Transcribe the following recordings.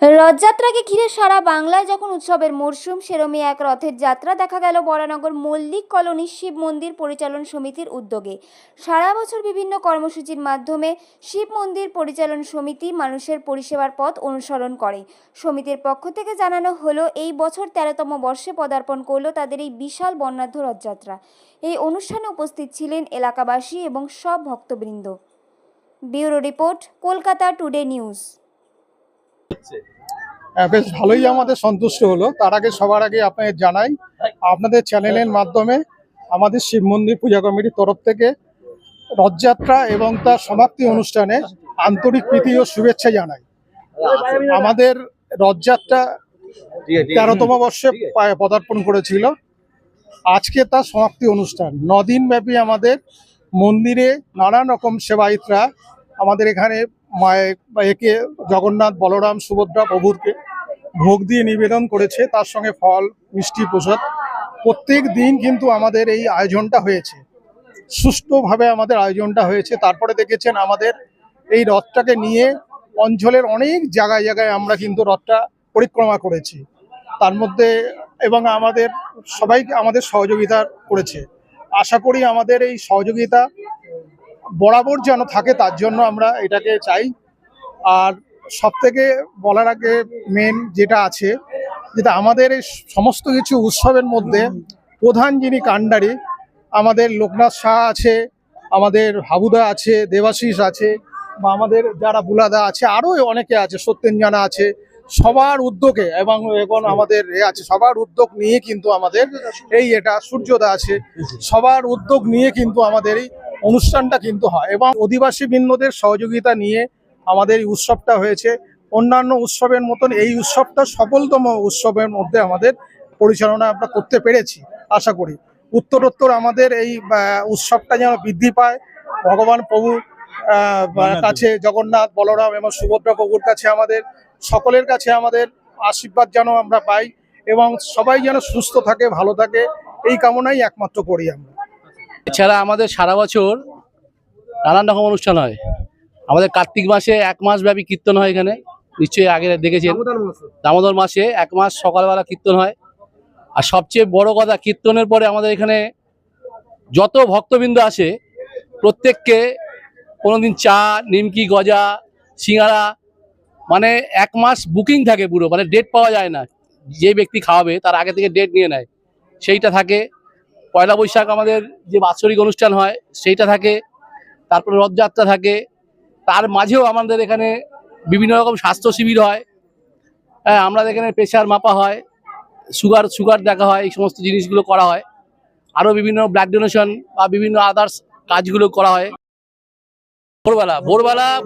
রথযাত্রাকে ঘিরে সারা বাংলায় যখন উৎসবের মরশুম, সেরমই এক রথের যাত্রা দেখা গেল বরানগর মল্লিক কলোনি শিব মন্দির পরিচালন সমিতির উদ্যোগে। সারা বছর বিভিন্ন কর্মসূচির মাধ্যমে শিব মন্দির পরিচালন সমিতি মানুষের পরিষেবার পথ অনুসরণ করে। সমিতির পক্ষ থেকে জানানো হলো, এই বছর 13তম বর্ষে পদার্পণ করলো তাদের এই বিশাল বর্ণাঢ্য রথযাত্রা। এই অনুষ্ঠানে উপস্থিত ছিলেন এলাকাবাসী এবং সব ভক্তবৃন্দ। Bureau report, Kolkata today news. বেশ ভালোই আমাদের সন্তুষ্ট হলো। তার আগে সবার আগে আপনাদের জানাই, আপনাদের চ্যানেলের মাধ্যমে আমাদের শিব মন্দির পূজা কমিটির তরফ থেকে রথযাত্রা এবং তার সমাপ্তি অনুষ্ঠানে আন্তরিক প্রীতি ও শুভেচ্ছা জানাই। আমাদের রথযাত্রা 13তম বর্ষে পদার্পণ করেছিল। আজকে তার সমাপ্তি অনুষ্ঠান। 9 দিন ব্যাপী আমাদের মন্দিরে নানান রকম সেবায়িতরা আমাদের এখানে একে জগন্নাথ, বলরাম, সুভদ্রা প্রভুকে ভোগ দিয়ে নিবেদন করেছে, তার সঙ্গে ফল, মিষ্টি, প্রসাদ। প্রত্যেক দিন কিন্তু আমাদের এই আয়োজনটা হয়েছে, সুষ্ঠুভাবে আমাদের আয়োজনটা হয়েছে। তারপরে দেখেছেন আমাদের এই রথটাকে নিয়ে অঞ্চলের অনেক জায়গায় জায়গায় আমরা কিন্তু রথটা পরিক্রমা করেছি, তার মধ্যে এবং আমাদের সবাইকে আমাদের সহযোগিতা করেছে। আশা করি আমাদের এই সহযোগিতা বরাবর যেন থাকে, তার জন্য আমরা এটাকে চাই। আর সব থেকে বলার আগে মেন যেটা আছে, যেটা আমাদের এই সমস্ত কিছু উৎসবের মধ্যে প্রধান যিনি কাণ্ডারি, আমাদের লোকনাথ শাহ আছে, আমাদের হাবুদা আছে, দেবাশিস আছে, বা আমাদের যারা বুলাদা আছে, আরও অনেকে আছে, সত্যেঞ্জনা আছে। সবার উদ্যোগে এবং এখন আমাদের আছে, সবার উদ্যোগ নিয়ে কিন্তু আমাদের এটা সূর্যদা আছে, সবার উদ্যোগ নিয়ে কিন্তু আমাদের এই অনুষ্ঠানটা কিন্তু হয় এবং অধিবাসী বৃন্দদের সহযোগিতা নিয়ে আমাদের এই উৎসবটা হয়েছে। অন্যান্য উৎসবের মতন এই উৎসবটা সফলতম উৎসবের মধ্যে আমাদের পরিচালনা আমরা করতে পেরেছি। আশা করি উত্তরোত্তর আমাদের এই উৎসবটা যেন বৃদ্ধি পায়। ভগবান প্রভুর কাছে, জগন্নাথ, বলরাম এবং সুভদ্রা প্রভুর কাছে, আমাদের সকলের কাছে আমাদের আশীর্বাদ যেন আমরা পাই এবং সবাই যেন সুস্থ থাকে, ভালো থাকে, এই কামনাই একমাত্র করি আমরা। এছাড়া আমাদের সারা বছর নানান রকম অনুষ্ঠান হয়। আমাদের কার্তিক মাসে 1 মাস ব্যাপী কীর্তন হয় এখানে, নিশ্চয়ই আগে দেখেছেন। দামোদর মাসে 1 মাস সকালবেলা কীর্তন হয়। আর সবচেয়ে বড় কথা, কীর্তনের পরে আমাদের এখানে যত ভক্তবৃন্দ আসে প্রত্যেককে কোনোদিন চা, নিমকি, গজা, সিঙ্গারা, মানে 1 মাস বুকিং থাকে পুরো, মানে ডেট পাওয়া যায় না। যে ব্যক্তি খাওয়াবে তার আগে থেকে ডেট নিয়ে নেয়, সেইটা থাকে। পয়লা বৈশাখ আমাদের যে বাৎসরিক অনুষ্ঠান হয় সেইটা থাকে, তারপরে রথযাত্রা থাকে। তার মাঝেও আমাদের এখানে বিভিন্ন রকম স্বাস্থ্য শিবির হয়। হ্যাঁ, আমরা এখানে প্রেশার মাপা হয়, সুগার দেখা হয়, এই সমস্ত জিনিসগুলো করা হয়। আরও বিভিন্ন ব্লাড ডোনেশন বা বিভিন্ন আদার্স কাজগুলো করা হয়।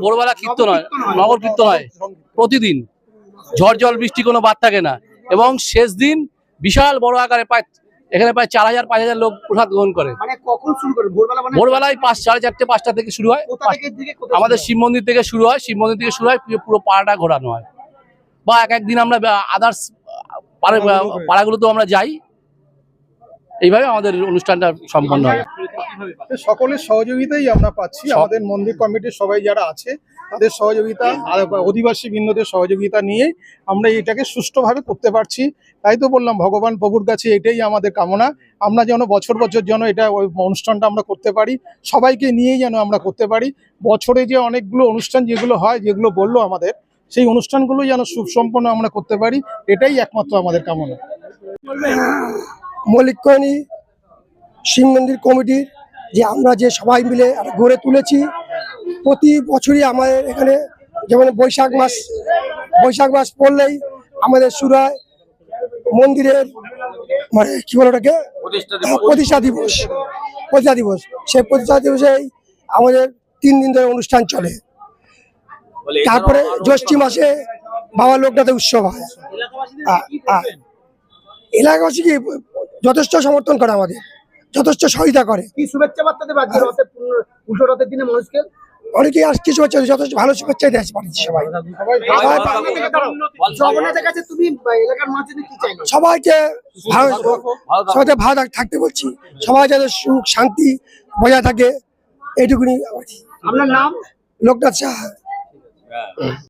ভোরবেলা কীর্তন হয়, নগর কীর্তন হয় প্রতিদিন। ঝড় জল বৃষ্টি কোনো বাদ থাকে না। এবং শেষ দিন বিশাল বড় আকারে এখানে প্রায় 4000-5000 লোক প্রসাদ গ্রহণ করে। ভোরবেলায় 4:30-5টা থেকে শুরু হয়। আমাদের শিব মন্দির থেকে শুরু হয়, পুরো পাড়াটা ঘোরানো হয়। বা এক দিন আমরা আদার্স পাড়াগুলোতেও আমরা যাই। এইভাবে আমাদের অনুষ্ঠানটা সম্পন্ন হয়। সকলের সহযোগিতাই আমরা পাচ্ছি। আমাদের মন্দির কমিটির সবাই যারা আছে তাদের সহযোগিতা আর অধিবাসী বৃন্দদের সহযোগিতা নিয়ে আমরা এটাকে সুষ্ঠুভাবে করতে পারছি। তাই তো বললাম, ভগবান প্রভুর কাছে এটাই আমাদের কামনা, আমরা যেন বছর যেন এটা ওই অনুষ্ঠানটা আমরা করতে পারি, সবাইকে নিয়েই যেন আমরা করতে পারি। বছরে যে অনেকগুলো অনুষ্ঠান যেগুলো হয়, যেগুলো বললো আমাদের, সেই অনুষ্ঠানগুলো যেন সুসম্পন্ন আমরা করতে পারি, এটাই একমাত্র আমাদের কামনা। মল্লিক কলোনি শিব মন্দির কমিটির যে আমরা যে সবাই মিলে গড়ে তুলেছি, প্রতি বছরই আমাদের এখানে যেমন বৈশাখ মাস পড়লেই আমাদের শুরু হয় মন্দিরের, মানে কি বলে ওটাকে, প্রতিষ্ঠা দিবস। সেই প্রতিষ্ঠা দিবসেই আমাদের 3 দিন ধরে অনুষ্ঠান চলে। তারপরে জ্যৈষ্ঠ মাসে বাবা লোকনাথের উৎসব হয়। এলাকাবাসী কি যথেষ্ট সমর্থন করে, আমাদের যথেষ্ট সহায়তা করে। কি শুভেচ্ছা বার্তা দেবে আজকে উল্টো রথের দিনে মানুষকে? অনেকেই আসছে, শুভেচ্ছা, যথেষ্ট ভালো শুভেচ্ছা দিতে পারছি সবাই। সবাইকে ভালো থাকতে বলছি, সবাই যাতে সুখ শান্তি বজায় থাকে, এইটুকুনি। আপনার নাম? লোকনাথ শাহ।